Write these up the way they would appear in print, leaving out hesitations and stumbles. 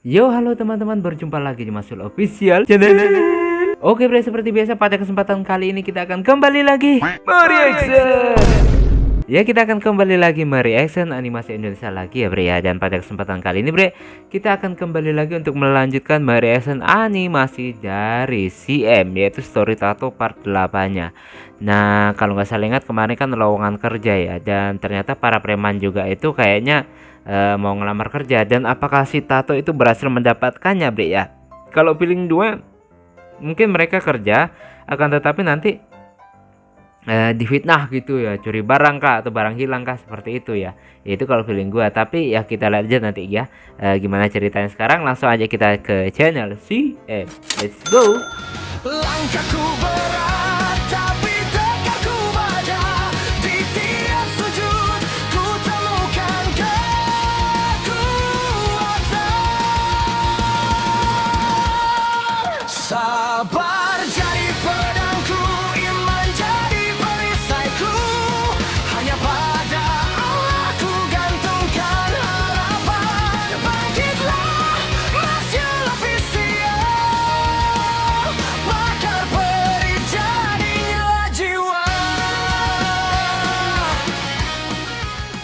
Yo, halo teman-teman, berjumpa lagi di Masul Official Channel. Oke bre, seperti biasa pada kesempatan kali ini kita akan kembali lagi mereaction. Ya, kita akan kembali lagi mereaction animasi Indonesia lagi ya bre ya. Dan pada kesempatan kali ini bre, kita akan kembali lagi untuk melanjutkan mereaction animasi dari CM, yaitu Story Tato part 8-nya. Nah, kalau nggak salah ingat kemarin kan lowongan kerja ya, dan ternyata para preman juga itu kayaknya mau ngelamar kerja. Dan apakah si Tato itu berhasil mendapatkannya bre ya? Kalau feeling 2 mungkin mereka kerja, akan tetapi nanti difitnah gitu ya, curi barang kah atau barang hilang kah, seperti itu ya. Itu kalau feeling gua, tapi ya kita lihat aja nanti ya gimana ceritanya. Sekarang langsung aja kita ke channel CM. Let's go. Langkahku berat tapi tekadku baja. Di tiap sujud ku temukan kekuatan. Sabar jadi pedangku, iman jadi perisaiku. Hanya pada Allah ku gantungkan harapan. Bangkitlah Masyul Official, bakar peri jadinya jiwa.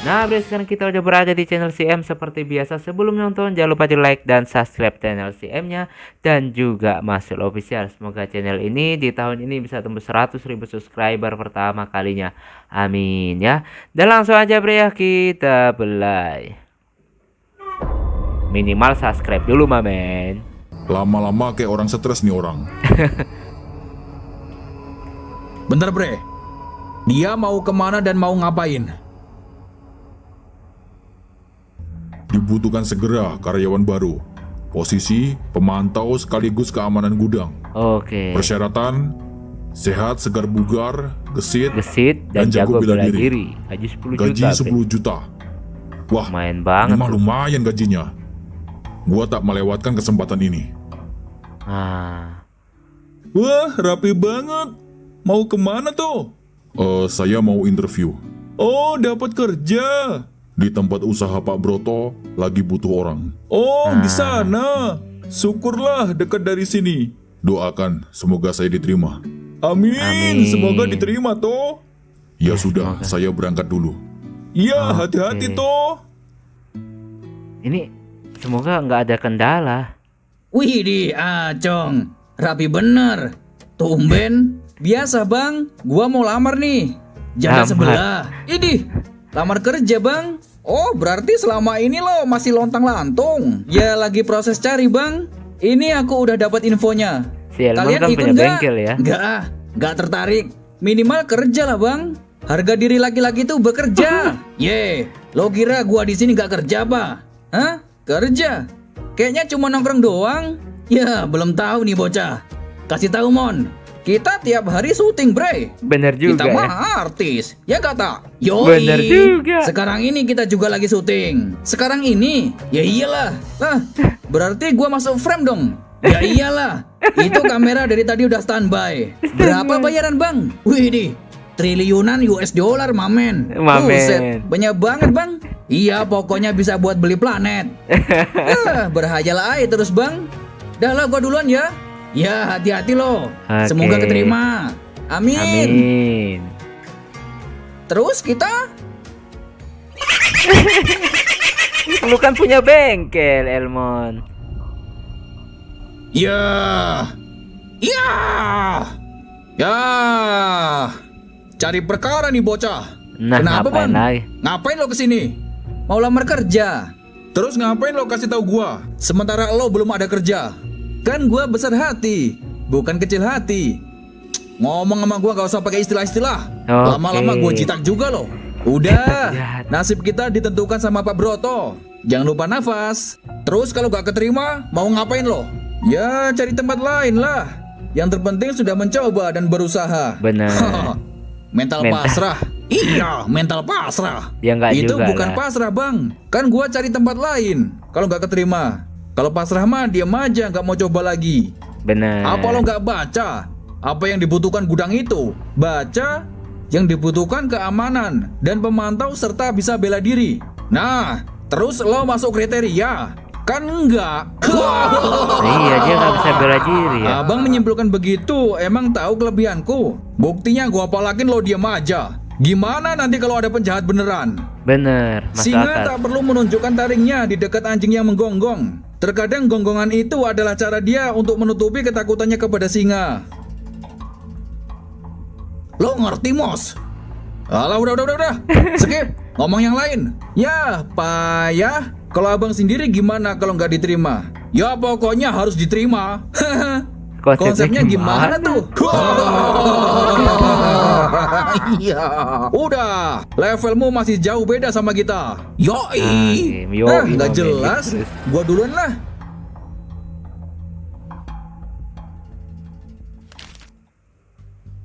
Nah bre, sekarang kita udah berada di channel CM. Seperti biasa, sebelum nonton jangan lupa di like dan subscribe channel CM nya dan juga Masul Official. Semoga channel ini di tahun ini bisa tembus 100.000 subscriber pertama kalinya, amin ya. Dan langsung aja bre ya, kita belai. Minimal subscribe dulu mamen. Lama-lama kayak orang stres nih orang. Bentar bre, dia mau kemana dan mau ngapain? Dibutuhkan segera karyawan baru. Posisi pemantau sekaligus keamanan gudang. Oke. Persyaratan sehat, segar bugar, gesit, Gesit dan jago bela diri. Gaji 10 Gaji juta. 10 juta. Wah, Main ini banget mah tuh. lumayan gajinya. Gua tak melewatkan kesempatan ini. Ah, Wah, rapi banget. Mau kemana tuh? Saya mau interview. Oh, dapat kerja. Di tempat usaha Pak Broto lagi butuh orang. Oh, di sana. Syukurlah dekat dari sini. Doakan semoga saya diterima. Amin. Amin. Semoga diterima toh. Ya sudah, saya berangkat dulu. Iya, Oke. hati-hati toh. ini semoga nggak ada kendala. Wih di Acong, rapi bener. Tumben, biasa bang, gua mau lamar nih. Jaga Lamar. sebelah. Idih, lamar kerja bang. Oh berarti selama ini lo masih lontang-lantung. Ya lagi proses cari bang. Ini aku udah dapat infonya. Si Elman kan punya bengkel ya. Nggak tertarik. Minimal kerja lah bang. Harga diri laki-laki tuh bekerja. Ye, lo kira gua di sini nggak kerja apa? Hah? Kerja? Kayaknya cuma nongkrong doang. Ya, belum tahu nih bocah. Kasih tahu Mon. Kita tiap hari syuting, bre. Bener juga Kita ya. mah artis. Ya kata. Yoi. Bener juga. Sekarang ini kita juga lagi syuting. Sekarang ini? Ya iyalah. Lah, berarti gua masuk frame dong. Ya iyalah. Itu kamera dari tadi udah standby. Berapa bayaran, Bang? Wih di. Triliunan US dollar, mamen. Mamen. Buset, banyak banget, Bang. Iya, pokoknya bisa buat beli planet. Ya, berhayal aja terus, Bang. Dah lah, gua duluan ya. Ya, hati-hati loh. Oke. Semoga keterima. Amin. Amin. Terus kita Lu kan punya bengkel, Elmon. Ya. Ya. Ya. Cari perkara nih bocah. Nah, Kenapa, ngapain Bang? lagi? Ngapain lo kesini? mau lamar kerja. Terus ngapain lo kasih tahu gua? Sementara lo belum ada kerja. Kan gua besar hati, bukan kecil hati. Ngomong sama gua gak usah pakai istilah-istilah. Oke. Lama-lama gua jitak juga lo. Udah, Jahat. nasib kita ditentukan sama Pak Broto. Jangan lupa nafas. Terus kalau gak keterima, mau ngapain lo? Ya cari tempat lain lah. Yang terpenting sudah mencoba dan berusaha. Bener. Mental Mental. pasrah. Iya, mental pasrah. Ya nggak Itu juga bukan lah. pasrah, Bang. Kan gua cari tempat lain. Kalau nggak keterima. Kalau pasrah mah diam aja, nggak mau coba lagi. Bener. Apa lo nggak baca? Apa yang dibutuhkan gudang itu? Baca. Yang dibutuhkan keamanan dan pemantau serta bisa bela diri. Nah, terus lo masuk kriteria. Kan enggak. Iya, dia nggak bisa bela diri ya. Abang menyimpulkan begitu, emang tahu kelebihanku. Buktinya gua palakin lo diam aja. Gimana nanti kalau ada penjahat beneran? Bener, masuk Singa akal. tak perlu menunjukkan taringnya di dekat anjing yang menggonggong. Terkadang gonggongan itu adalah cara dia untuk menutupi ketakutannya kepada singa. Lo ngerti, Mos? Alah, udah. Skip, ngomong yang lain. Ya, payah. Kalau abang sendiri gimana kalau nggak diterima? Ya pokoknya harus diterima. Konsepnya gimana tuh? Iya. Udah, levelmu masih jauh beda sama kita. Yoi. Yoi, Nggak Mami. jelas. Gua duluan lah.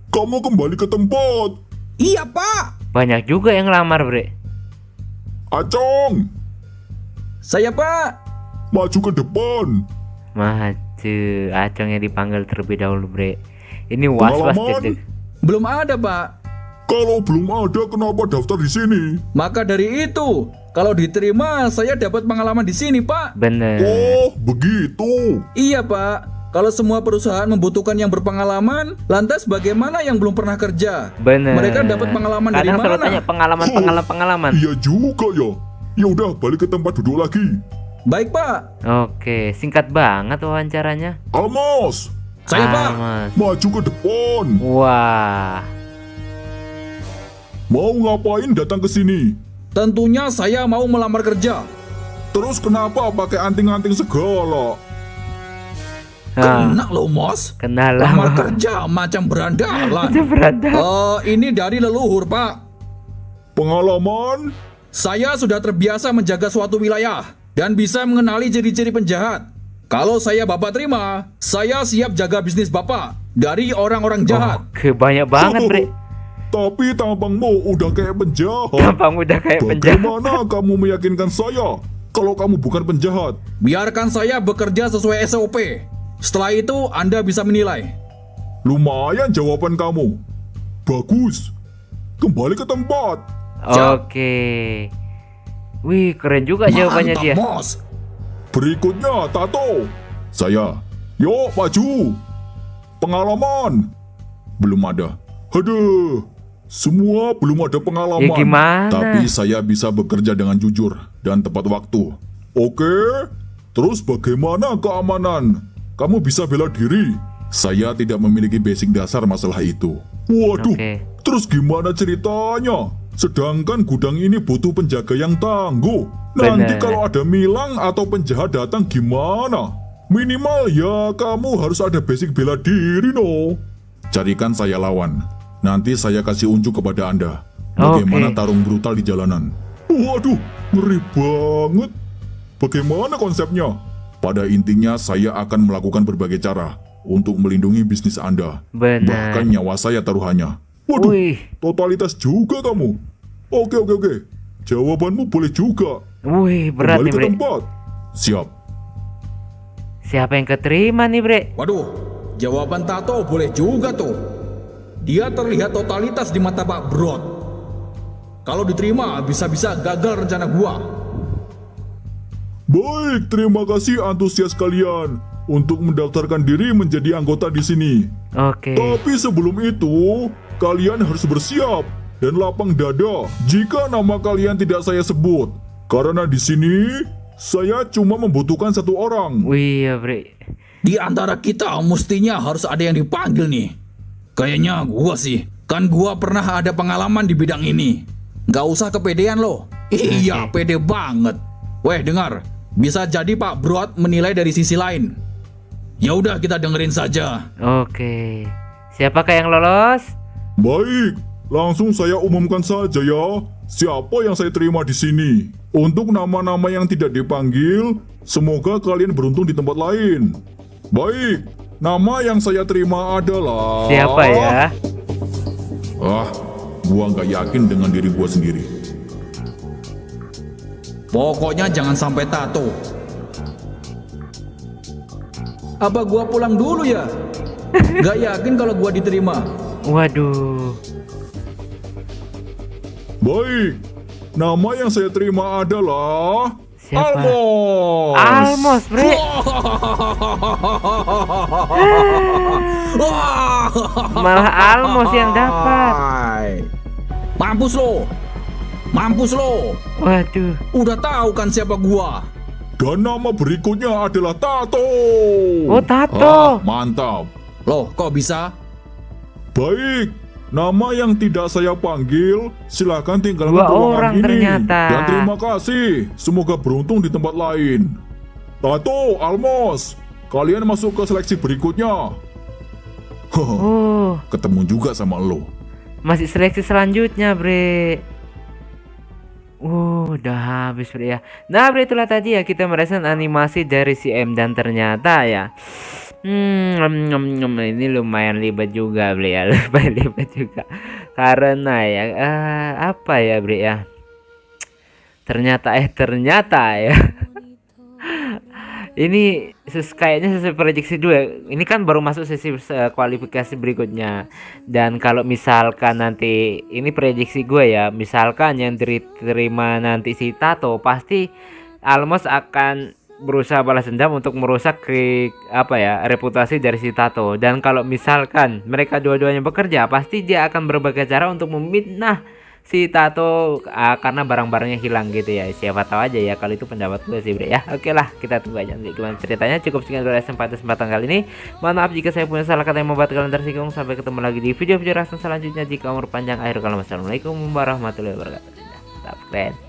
Kamu kembali ke tempat. Iya, Pak. Banyak juga yang ngelamar, Bre. Acong, Saya, Pak. maju ke depan. Maju, Acong yang dipanggil terlebih dahulu, Bre. Ini was-was Pengalaman? deg-deg. Belum ada, Pak. Kalau belum ada, kenapa daftar di sini? Maka dari itu, kalau diterima, saya dapat pengalaman di sini, Pak. Bener. Oh, begitu. Iya, Pak. Kalau semua perusahaan membutuhkan yang berpengalaman, lantas bagaimana yang belum pernah kerja? Bener. Mereka dapat pengalaman dari Kadang selalu mana? tanya pengalaman. Iya juga ya. Ya udah, balik ke tempat duduk lagi. Baik, Pak. Oke, singkat banget wawancaranya. Amos, Saya, Pak. Mas. maju ke depan. Wah, Mau ngapain datang ke sini? Tentunya saya mau melamar kerja. Terus kenapa pakai anting-anting segala? Kena lo, Mos. kenal Lamar lah. kerja macam berandalan. Beranda. Ini dari leluhur, Pak. Pengalaman? Saya sudah terbiasa menjaga suatu wilayah dan bisa mengenali ciri-ciri penjahat. Kalau saya Bapak terima, saya siap jaga bisnis Bapak dari orang-orang jahat. Oke, banyak banget, Bre. Tapi tampangmu udah kayak penjahat. Tampang udah kayak penjahat. Bagaimana kamu meyakinkan saya kalau kamu bukan penjahat? Biarkan saya bekerja sesuai SOP. Setelah itu Anda bisa menilai. Lumayan jawaban kamu. Bagus. Kembali ke tempat. Oke. Wih, keren juga jawabannya Mantap, dia. Mos. Berikutnya Tato. Saya. Yuk maju. Pengalaman. Belum ada. Aduh. Semua belum ada pengalaman. Ya gimana? Tapi saya bisa bekerja dengan jujur dan tepat waktu. Oke. Terus bagaimana keamanan? Kamu bisa bela diri. Saya tidak memiliki basic dasar masalah itu. Waduh. Oke. Terus gimana ceritanya? Sedangkan gudang ini butuh penjaga yang tangguh. Nanti Bener. kalau ada milang atau penjahat datang gimana? Minimal ya kamu harus ada basic bela diri no. Carikan saya lawan. Nanti saya kasih unjuk kepada Anda. Bagaimana Oke. tarung brutal di jalanan. Waduh, ngeri banget. Bagaimana konsepnya? Pada intinya saya akan melakukan berbagai cara untuk melindungi bisnis Anda. Benar. Bahkan nyawa saya taruhannya. Waduh, Wih. totalitas juga kamu. Oke. Jawabanmu boleh juga. Wih, berat Kembali nih, ke Bre. tempat. Siap. Siapa yang keterima nih, Bre? Waduh, jawaban Tato boleh juga tuh. Dia terlihat totalitas di mata Pak Brot. Kalau diterima, bisa-bisa gagal rencana gua. Baik, terima kasih antusias kalian untuk mendaftarkan diri menjadi anggota di sini. Oke. Tapi sebelum itu, kalian harus bersiap dan lapang dada jika nama kalian tidak saya sebut. Karena di sini, saya cuma membutuhkan satu orang. Wih, ya, Bre. Di antara kita mestinya harus ada yang dipanggil nih. Kayaknya gua sih. Kan gua pernah ada pengalaman di bidang ini. Gak usah kepedean lo. Iya, pede banget. Weh, dengar. Bisa jadi Pak Brot menilai dari sisi lain. Ya udah, kita dengerin saja. Oke. Siapakah yang lolos? Baik, langsung saya umumkan saja ya. Siapa yang saya terima di sini? Untuk nama-nama yang tidak dipanggil, semoga kalian beruntung di tempat lain. Baik, nama yang saya terima adalah... Siapa ya? Gua nggak yakin dengan diri gua sendiri. Pokoknya jangan sampai tato. Apa gua pulang dulu ya? Gak yakin kalau gua diterima. Waduh. Baik, nama yang saya terima adalah... Siapa? Almos. Almos, bre. Malah Almos yang dapat. Mampus lo. Mampus lo. Waduh. Udah tahu kan siapa gua? Dan nama berikutnya adalah Tato. Oh, Tato. Mantap. Loh, kok bisa? Baik, nama yang tidak saya panggil, silakan tinggalkan Dua ruangan orang ini. ternyata. Dan terima kasih, semoga beruntung di tempat lain. Tato, Almos, kalian masuk ke seleksi berikutnya. Oh, Ketemu juga sama lo. masih seleksi selanjutnya, bre. Udah habis, bre ya. Nah, bre, itulah tadi ya kita merasakan animasi dari si M, dan ternyata ya ini lumayan ribet juga, bre ya. Lumayan ribet juga. Karena ya apa ya, bre ya. Ternyata ya. Ini kayaknya sesuai prediksi dulu. Ini kan baru masuk sesi kualifikasi berikutnya. Dan kalau misalkan nanti ini prediksi gue ya, misalkan yang diterima nanti si Tato, pasti Almos akan berusaha balas dendam untuk merusak reputasi dari si Tato. Dan kalau misalkan mereka dua-duanya bekerja, pasti dia akan berbagai cara untuk memfitnah si Tato karena barang-barangnya hilang gitu ya. Siapa tahu aja ya, kalau itu pendapat gue sih, bre ya. Oke lah, kita tunggu aja nanti gimana ceritanya. Cukup sekian dari kesempatan kali ini. Mohon maaf jika saya punya salah kata yang membuat kalian tersinggung. Sampai ketemu lagi di video-video reaction selanjutnya. Jika umur panjang akhir kalau. Wassalamualaikum warahmatullahi wabarakatuh. Tetap keren.